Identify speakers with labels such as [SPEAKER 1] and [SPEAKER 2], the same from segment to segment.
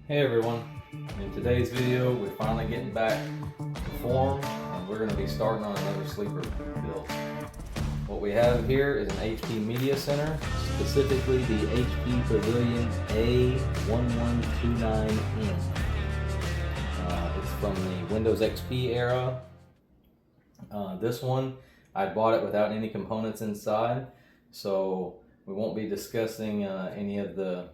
[SPEAKER 1] Hey everyone, in today's video we're finally getting back to form and we're going to be starting on another sleeper build. What we have here is an HP Media Center, specifically the HP Pavillion a1129n. It's from the Windows XP era. This one, I bought it without any components inside, so we won't be discussing any of the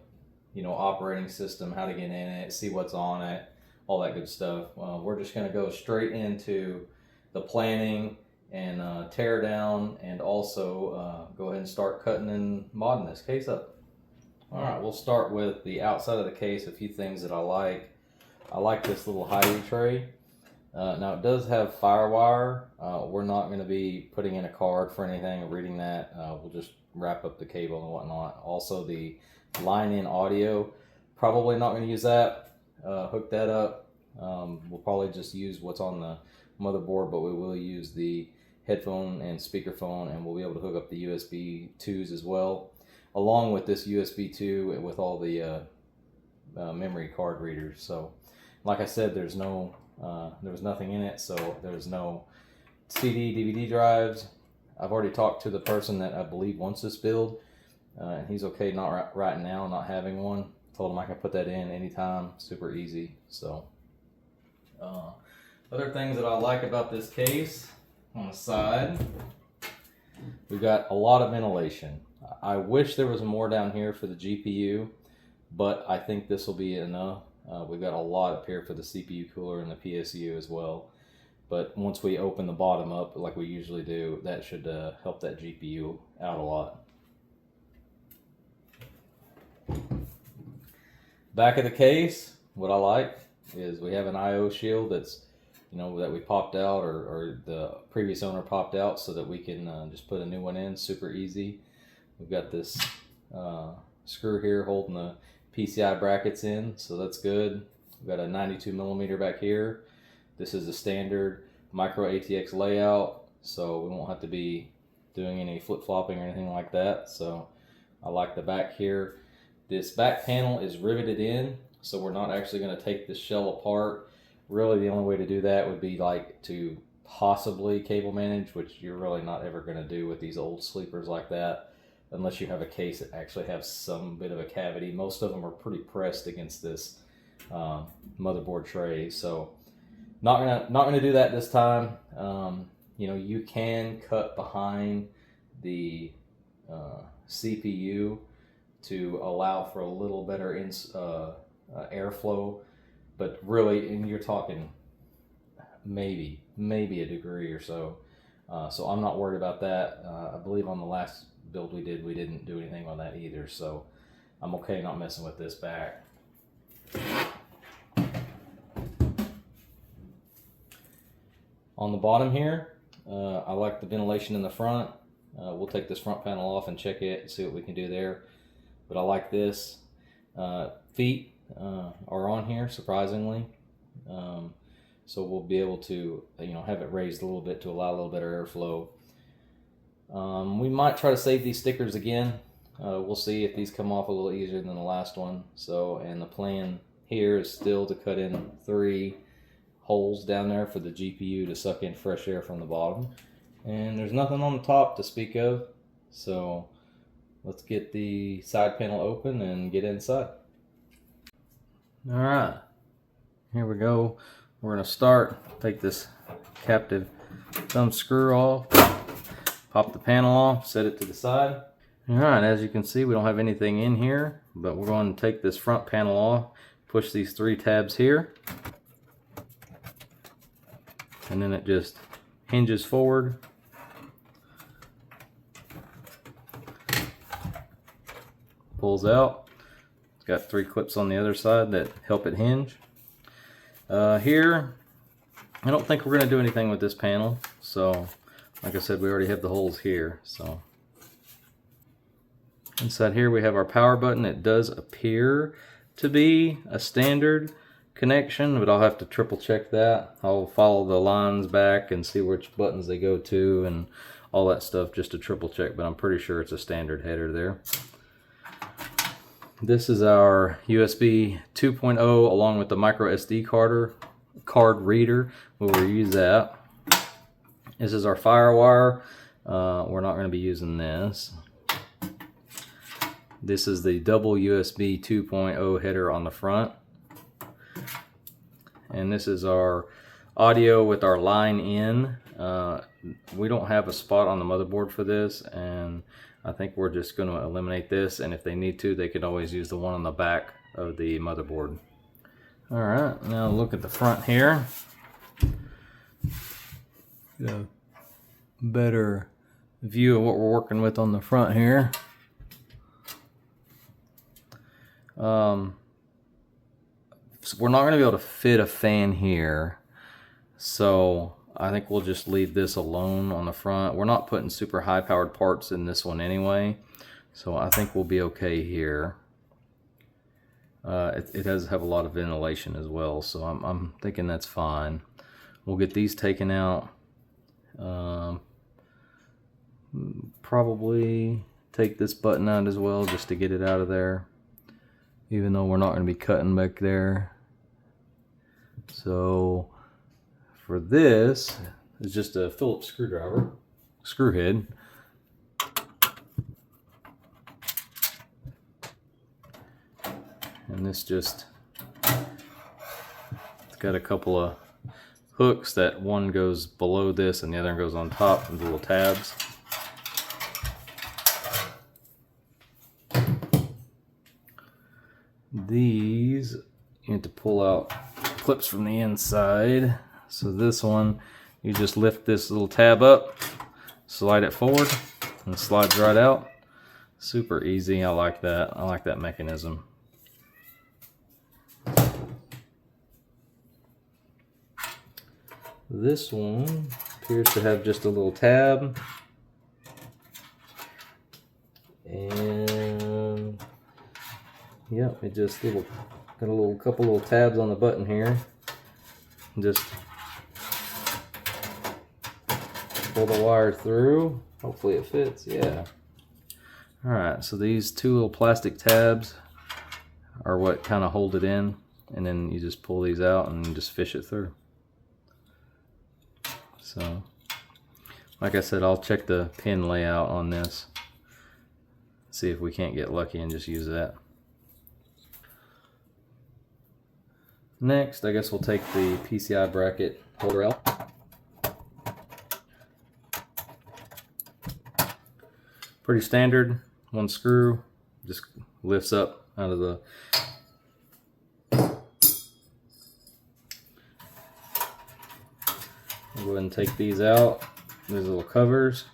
[SPEAKER 1] operating system, how to get in it, see what's on it, all that good stuff. We're just going to go straight into the planning and tear down, and also go ahead and start cutting and modding this case up. Alright, we'll start with the outside of the case. A few things that I like. I like this little hiding tray. Now it does have firewire. We're not going to be putting in a card for anything or reading that. We'll just wrap up the cable and whatnot. Also the line in audio, probably not going to use that. Hook that up. We'll probably just use what's on the motherboard, but we will use the headphone and speakerphone, and we'll be able to hook up the USB 2s as well, along with this USB 2 with all the memory card readers. So like I said, there was nothing in it, so there's no CD, DVD drives. I've already talked to the person that I believe wants this build, and he's okay not right now not having one. Told him I can put that in anytime, super easy. So other things that I like about this case, on the side we've got a lot of ventilation. I wish there was more down here for the GPU, but I think this will be enough. We've got a lot up here for the CPU cooler and the PSU as well, but once we open the bottom up like we usually do, that should help that GPU out a lot. Back of the case, what I like is we have an IO shield that's, that we popped out, or the previous owner popped out, so that we can just put a new one in, super easy. We've got this screw here holding the PCI brackets in, so that's good. We've got a 92mm back here. This is a standard micro ATX layout, so we won't have to be doing any flip-flopping or anything like that. So I like the back here. This back panel is riveted in, so we're not actually going to take this shell apart. Really, the only way to do that would be like to possibly cable manage, which you're really not ever going to do with these old sleepers like that, unless you have a case that actually has some bit of a cavity. Most of them are pretty pressed against this motherboard tray, so not gonna do that this time. You can cut behind the CPU to allow for a little better airflow, but really, and you're talking maybe a degree or so. So I'm not worried about that. I believe on the last build we didn't do anything on that either, so I'm okay not messing with this back. On the bottom here, I like the ventilation in the front. We'll take this front panel off and check it and see what we can do there, but I like this. Feet are on here, surprisingly, so we'll be able to have it raised a little bit to allow a little better airflow. We might try to save these stickers again. We'll see if these come off a little easier than the last one. So, and the plan here is still to cut in 3 holes down there for the GPU to suck in fresh air from the bottom. And there's nothing on the top to speak of. So let's get the side panel open and get inside. All right, here we go. We're gonna start. Take this captive thumb screw off. Pop the panel off, set it to the side. Alright, as you can see, we don't have anything in here, but we're going to take this front panel off, push these 3 tabs here, and then it just hinges forward. Pulls out. It's got 3 clips on the other side that help it hinge. Here, I don't think we're going to do anything with this panel, so like I said, we already have the holes here. So inside here we have our power button. It does appear to be a standard connection, but I'll have to triple check that. I'll follow the lines back and see which buttons they go to and all that stuff just to triple check, but I'm pretty sure it's a standard header there. This is our USB 2.0 along with the micro SD card reader. We will use that. This is our FireWire. We're not going to be using this. This is the double USB 2.0 header on the front. And this is our audio with our line in. We don't have a spot on the motherboard for this, and I think we're just going to eliminate this, and if they need to, they could always use the one on the back of the motherboard. Alright, now look at the front here. Get a better view of what we're working with on the front here. So we're not going to be able to fit a fan here, so I think we'll just leave this alone on the front. We're not putting super high powered parts in this one anyway, so I think we'll be okay here. It does have a lot of ventilation as well, so I'm thinking that's fine. We'll get these taken out. Probably take this button out as well just to get it out of there, even though we're not going to be cutting back there. So for this, it's just a Phillips screwdriver, screw head. And this just, it's got a couple of hooks that one goes below this and the other goes on top with little tabs. These, you have to pull out clips from the inside. So this one, you just lift this little tab up, slide it forward, and it slides right out. Super easy. I like that. I like that mechanism. This one appears to have just a little tab. And yep, it just got a couple little tabs on the button here. Just pull the wire through. Hopefully it fits. Yeah. Alright, so these two little plastic tabs are what kind of hold it in, and then you just pull these out and just fish it through. So, like I said, I'll check the pin layout on this, see if we can't get lucky and just use that. Next, I guess we'll take the PCI bracket holder out. Pretty standard, one screw, just lifts up out of the I'll go ahead and take these out, these little covers,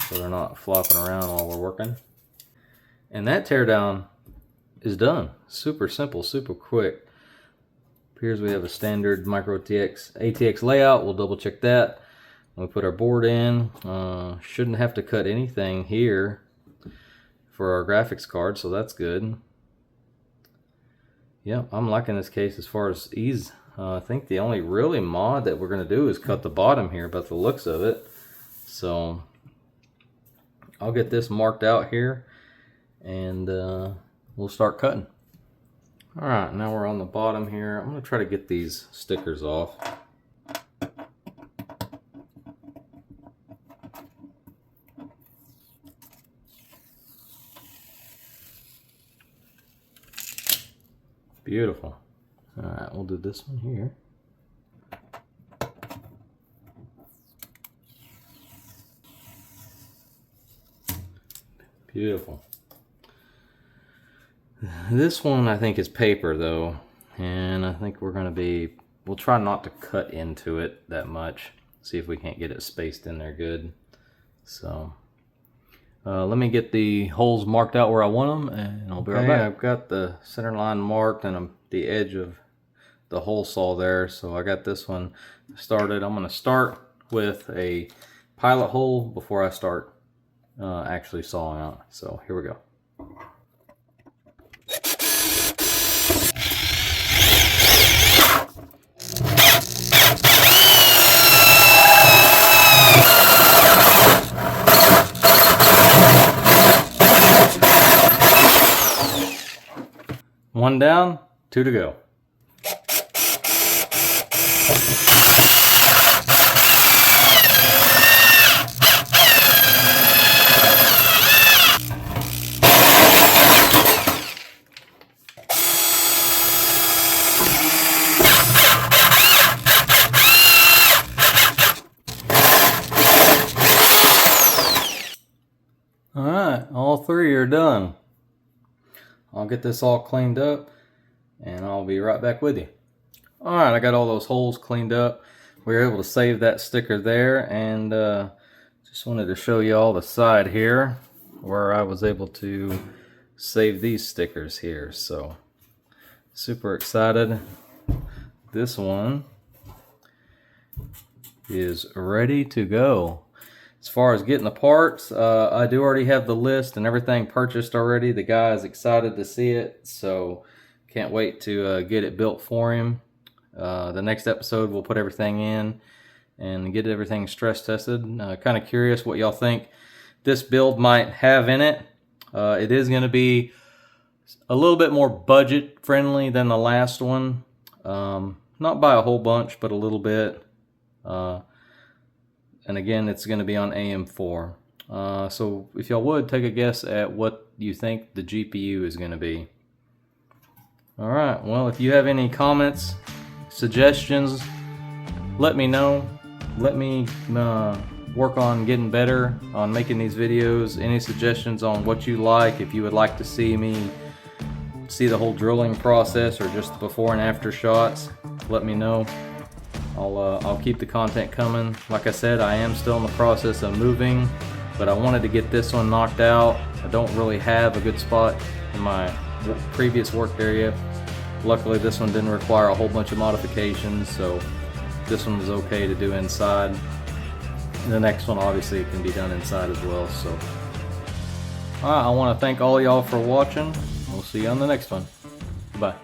[SPEAKER 1] so they're not flopping around while we're working. And that teardown is done. Super simple, super quick. Appears we have a standard micro ATX layout. We'll double check that. When we put our board in, shouldn't have to cut anything here for our graphics card, so that's good. Yeah, I'm liking this case as far as ease. I think the only really mod that we're going to do is cut the bottom here, by the looks of it. So I'll get this marked out here, and we'll start cutting. Alright, now we're on the bottom here. I'm going to try to get these stickers off. Beautiful. Alright, we'll do this one here. Beautiful. This one I think is paper though, and I think we'll try not to cut into it that much. See if we can't get it spaced in there good. So let me get the holes marked out where I want them, and I'll be right back. I've got the center line marked and the edge of the hole saw there, so I got this one started. I'm going to start with a pilot hole before I start actually sawing out. So here we go. 1 down, 2 to go. Alright, all 3 are done. I'll get this all cleaned up and I'll be right back with you. Alright, I got all those holes cleaned up. We were able to save that sticker there, and just wanted to show you all the side here where I was able to save these stickers here. So super excited. This one is ready to go. As far as getting the parts, I do already have the list and everything purchased already. The guy is excited to see it, so can't wait to get it built for him. The next episode we'll put everything in and get everything stress tested. Kind of curious what y'all think this build might have in it. It is going to be a little bit more budget friendly than the last one. Not by a whole bunch, but a little bit. And again, it's going to be on AM4. So if y'all would, take a guess at what you think the GPU is going to be. Alright, well, if you have any comments, suggestions, let me know. Let me work on getting better on making these videos. Any suggestions on what you like, if you would like to see me see the whole drilling process or just the before and after shots, let me know. I'll keep the content coming. Like I said, I am still in the process of moving, but I wanted to get this one knocked out. I don't really have a good spot in my previous work area. Luckily, this one didn't require a whole bunch of modifications, so this one was okay to do inside. The next one obviously can be done inside as well. So alright, I want to thank all y'all for watching. We'll see you on the next one. Bye.